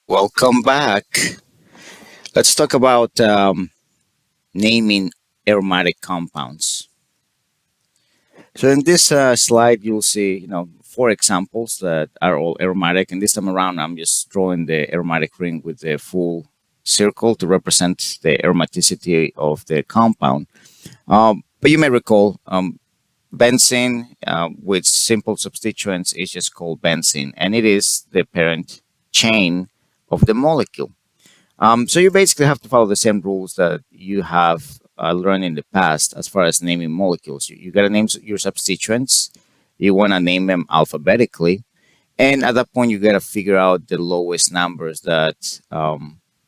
Welcome back. Let's talk about naming aromatic compounds. So in this slide, you'll see, four examples that are all aromatic. And this time around, I'm just drawing the aromatic ring with the full circle to represent the aromaticity of the compound. But you may recall, benzene with simple substituents is just called benzene, and it is the parent chain of the molecule. So you basically have to follow the same rules that you have learned in the past as far as naming molecules. You got to name your substituents. You want to name them alphabetically. And at that point, you got to figure out the lowest numbers that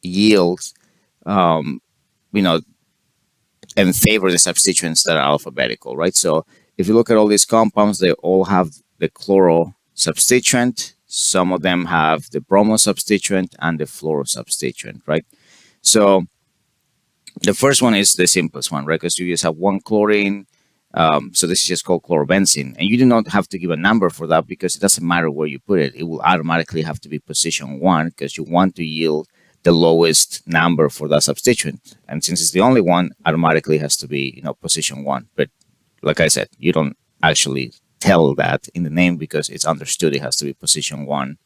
yield, um, you know, and favor the substituents that are alphabetical, right? So if you look at all these compounds, they all have the chloro substituent. Some of them have the bromo substituent and the fluoro substituent, right? So the first one is the simplest one, right? Because you just have one chlorine. So this is just called chlorobenzene. And you do not have to give a number for that because it doesn't matter where you put it. It will automatically have to be position one because you want to yield the lowest number for that substituent. And since it's the only one, automatically has to be, position one. But like I said, you don't actually tell that in the name because it's understood it has to be position one.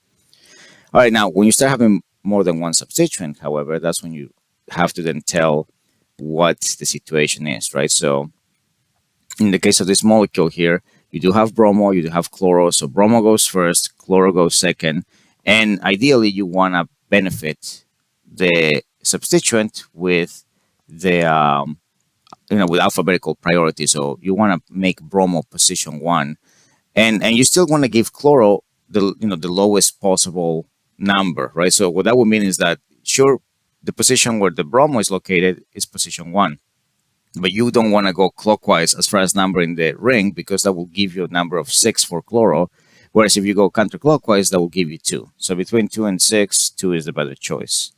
All right, now when you start having more than one substituent, however, that's when you have to then tell what the situation is, right? So in the case of this molecule here, you do have bromo, you do have chloro. So bromo goes first, chloro goes second. And ideally, you want to benefit the substituent with the with alphabetical priority. So you want to make bromo position one, and you still want to give chloro the lowest possible number, right? So what that would mean is that sure, the position where the bromo is located is position one, but you don't want to go clockwise as far as numbering the ring because that will give you a number of six for chloro. Whereas if you go counterclockwise, that will give you two. So between two and six, two is the better choice.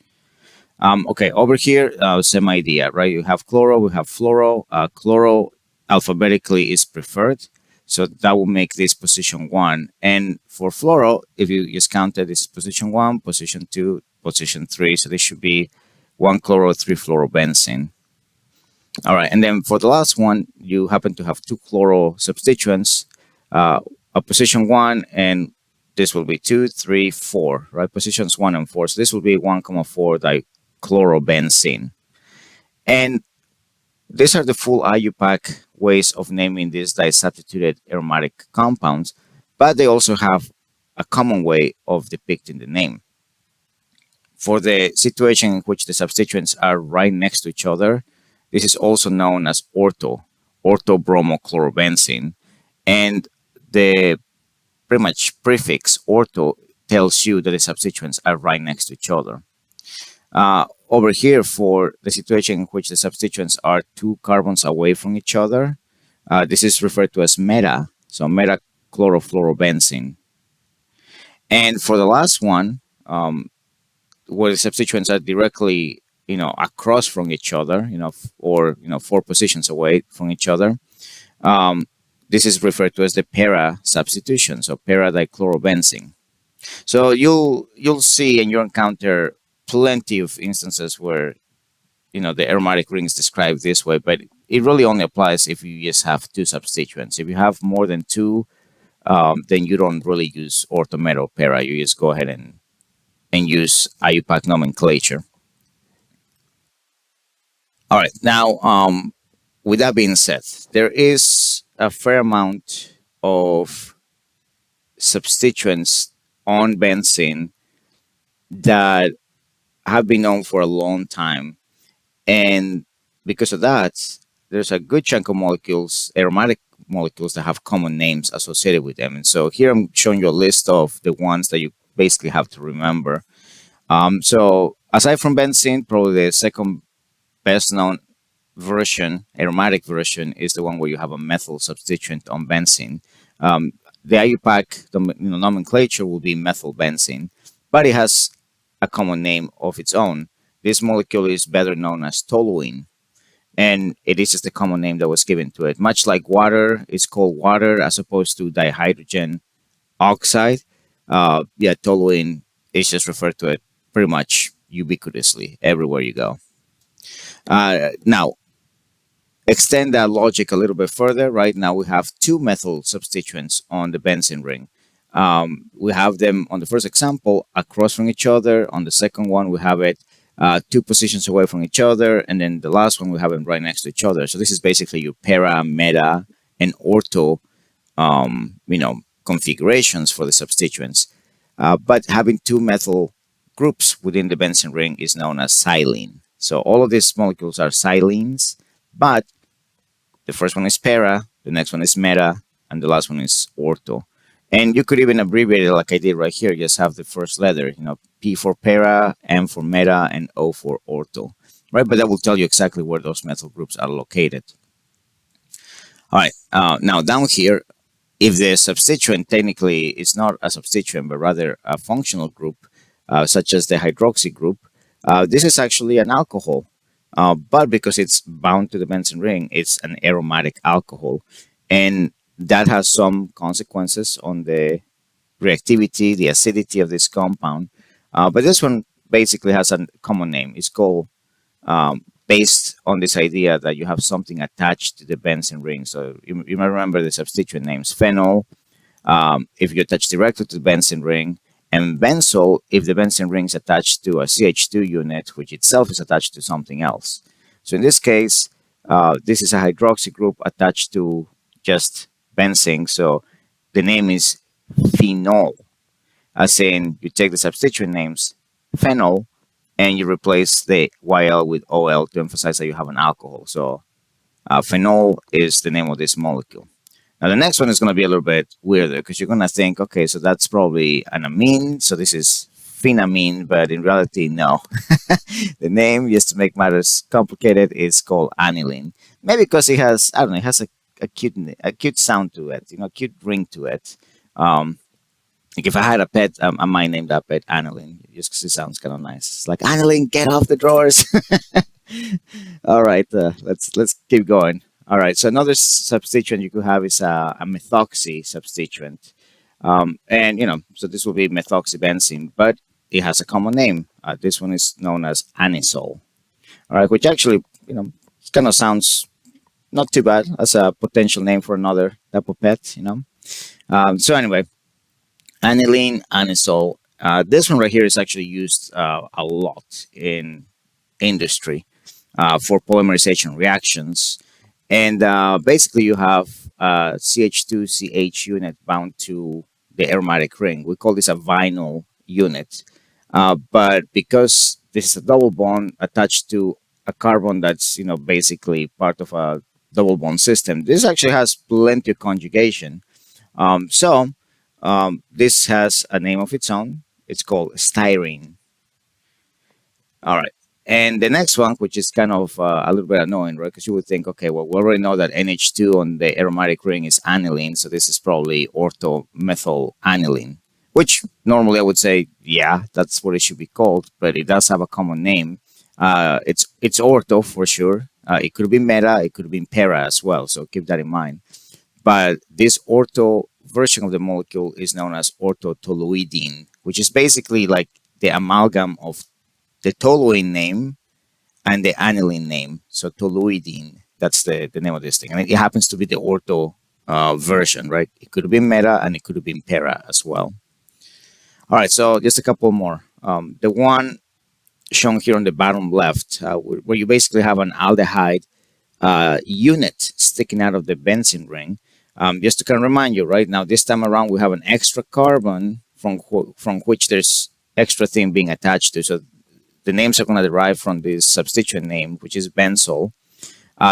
Okay, over here, same idea, right? You have chloro, we have fluoro. Chloro alphabetically is preferred, so that will make this position one. And for fluoro, if you just counted, this is position one, position two, position three. So this should be one chloro, three fluorobenzene. All right, and then for the last one, you happen to have two chloro substituents, a position one, and this will be two, three, four, right? Positions one and four. So this will be 1,4 dichlorobenzene. And these are the full IUPAC ways of naming these disubstituted aromatic compounds, but they also have a common way of depicting the name. For the situation in which the substituents are right next to each other, this is also known as orthobromochlorobenzene. And the pretty much prefix ortho tells you that the substituents are right next to each other. Over here, for the situation in which the substituents are two carbons away from each other, this is referred to as meta, so metachlorofluorobenzene. And for the last one, where the substituents are directly, across from each other, or four positions away from each other, this is referred to as the para substitution, so para dichlorobenzene. So you'll see and you'll encounter plenty of instances where the aromatic rings described this way, but it really only applies if you just have two substituents. If you have more than two, then you don't really use ortho, meta, para. You just go ahead and use IUPAC nomenclature. All right, now with that being said, there is a fair amount of substituents on benzene that have been known for a long time. And because of that, there's a good chunk of molecules, aromatic molecules, that have common names associated with them. And so here I'm showing you a list of the ones that you basically have to remember. So aside from benzene, probably the second best known version, aromatic version, is the one where you have a methyl substituent on benzene. The IUPAC nomenclature will be methyl benzene, but it has a common name of its own. This molecule is better known as toluene, and it is just the common name that was given to it. Much like water is called water as opposed to dihydrogen oxide, toluene is just referred to it pretty much ubiquitously everywhere you go. Now, extend that logic a little bit further. Right now, we have two methyl substituents on the benzene ring. We have them on the first example across from each other. On the second one, we have it two positions away from each other, and then the last one we have them right next to each other. So this is basically your para, meta, and ortho, configurations for the substituents. But having two methyl groups within the benzene ring is known as silane. So all of these molecules are silenes, but the first one is para, the next one is meta, and the last one is ortho. And you could even abbreviate it like I did right here. Just have the first letter, P for para, M for meta, and O for ortho, right? But that will tell you exactly where those methyl groups are located. All right, now down here, if the substituent technically is not a substituent, but rather a functional group, such as the hydroxy group, this is actually an alcohol. But because it's bound to the benzene ring, it's an aromatic alcohol. And that has some consequences on the reactivity, the acidity of this compound. But this one basically has a common name. It's called, based on this idea that you have something attached to the benzene ring. So you might remember the substituent names: phenol, if you attach directly to the benzene ring, and benzol if the benzene ring is attached to a CH2 unit, which itself is attached to something else. So in this case, this is a hydroxy group attached to just benzene. So the name is phenol, as in you take the substituent names phenol and you replace the YL with OL to emphasize that you have an alcohol. So phenol is the name of this molecule. Now, the next one is going to be a little bit weirder because you're going to think, okay, so that's probably an amine. So this is phenamine, but in reality, no. The name, just to make matters complicated, is called aniline. Maybe because it has, I don't know, it has a cute sound to it, a cute ring to it. Like if I had a pet, I might name that pet aniline, just because it sounds kind of nice. It's like, aniline, get off the drawers. All right, let's keep going. All right, so another substituent you could have is a methoxy substituent. And, so this will be methoxybenzene, but it has a common name. This one is known as anisole. All right, which actually, kind of sounds not too bad as a potential name for another type of pet, So anyway, aniline, anisole. This one right here is actually used a lot in industry for polymerization reactions. And basically, you have a CH2CH unit bound to the aromatic ring. We call this a vinyl unit. But because this is a double bond attached to a carbon that's, basically part of a double bond system, this actually has plenty of conjugation. This has a name of its own. It's called styrene. All right. And the next one, which is kind of a little bit annoying, right? Because you would think, okay, well, we already know that NH2 on the aromatic ring is aniline, so this is probably orthomethyl aniline, which normally I would say, yeah, that's what it should be called, but it does have a common name. It's ortho for sure. It could be meta, it could be para as well, so keep that in mind. But this ortho version of the molecule is known as orthotoluidine, which is basically like the amalgam of the toluene name and the aniline name. So toluidine, that's the name of this thing. And it happens to be the ortho version, right? It could have been meta and it could have been para as well. All right, so just a couple more. The one shown here on the bottom left, where you basically have an aldehyde unit sticking out of the benzene ring. Just to kind of remind you, right now, this time around, we have an extra carbon from which there's extra thing being attached to. So the names are going to derive from this substituent name, which is benzol.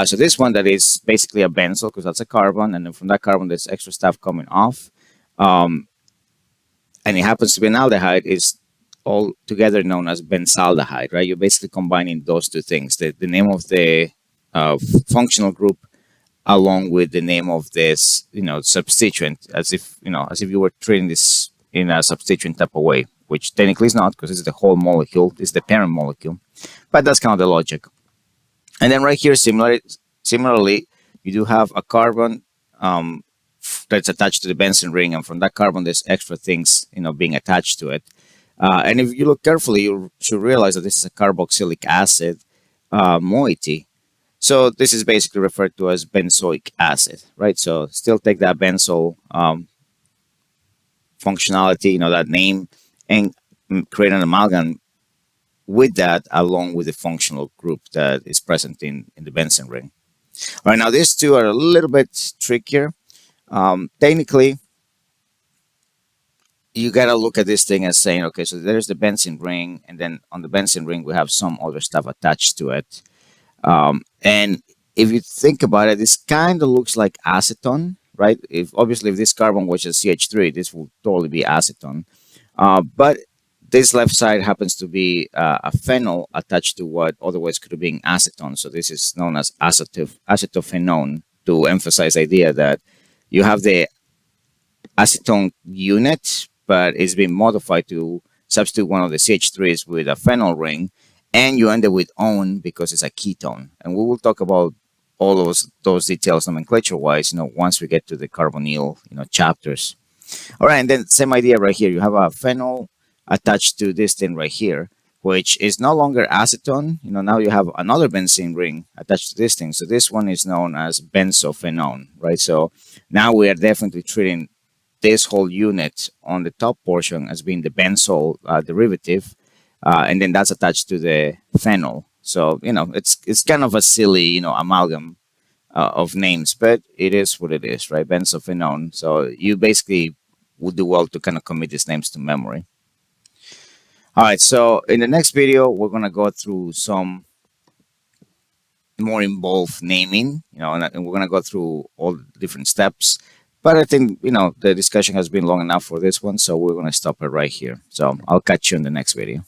So this one that is basically a benzol because that's a carbon, and then from that carbon there's extra stuff coming off, and it happens to be an aldehyde, is all together known as benzaldehyde, right? You're basically combining those two things, the name of the functional group along with the name of this, substituent, as if you were treating this in a substituent type of way, which technically is not because it's the whole molecule, it's the parent molecule, but that's kind of the logic. And then right here, similarly, you do have a carbon that's attached to the benzene ring, and from that carbon, there's extra things, being attached to it. And if you look carefully, you should realize that this is a carboxylic acid moiety. So this is basically referred to as benzoic acid, right? So still take that benzol functionality, that name, and create an amalgam with that, along with the functional group that is present in the benzene ring. All right, now these two are a little bit trickier. Technically, you got to look at this thing as saying, okay, so there's the benzene ring, and then on the benzene ring, we have some other stuff attached to it. And if you think about it, this kind of looks like acetone, right? If obviously if this carbon was a CH3, this will totally be acetone. But this left side happens to be a phenol attached to what otherwise could have been acetone. So this is known as acetophenone, to emphasize the idea that you have the acetone unit, but it's been modified to substitute one of the CH3s with a phenol ring, and you end up with "-one" because it's a ketone. And we will talk about all those details nomenclature wise, once we get to the carbonyl, chapters. All right, and then same idea right here. You have a phenol attached to this thing right here, which is no longer acetone. Now you have another benzene ring attached to this thing. So this one is known as benzophenone, right? So now we are definitely treating this whole unit on the top portion as being the benzol derivative, and then that's attached to the phenol. So it's kind of a silly amalgam of names, but it is what it is, right? Benzophenone. So you basically would do well to kind of commit these names to memory. All right. So in the next video, we're gonna go through some more involved naming, and we're gonna go through all the different steps. But I think the discussion has been long enough for this one, so we're gonna stop it right here. So I'll catch you in the next video.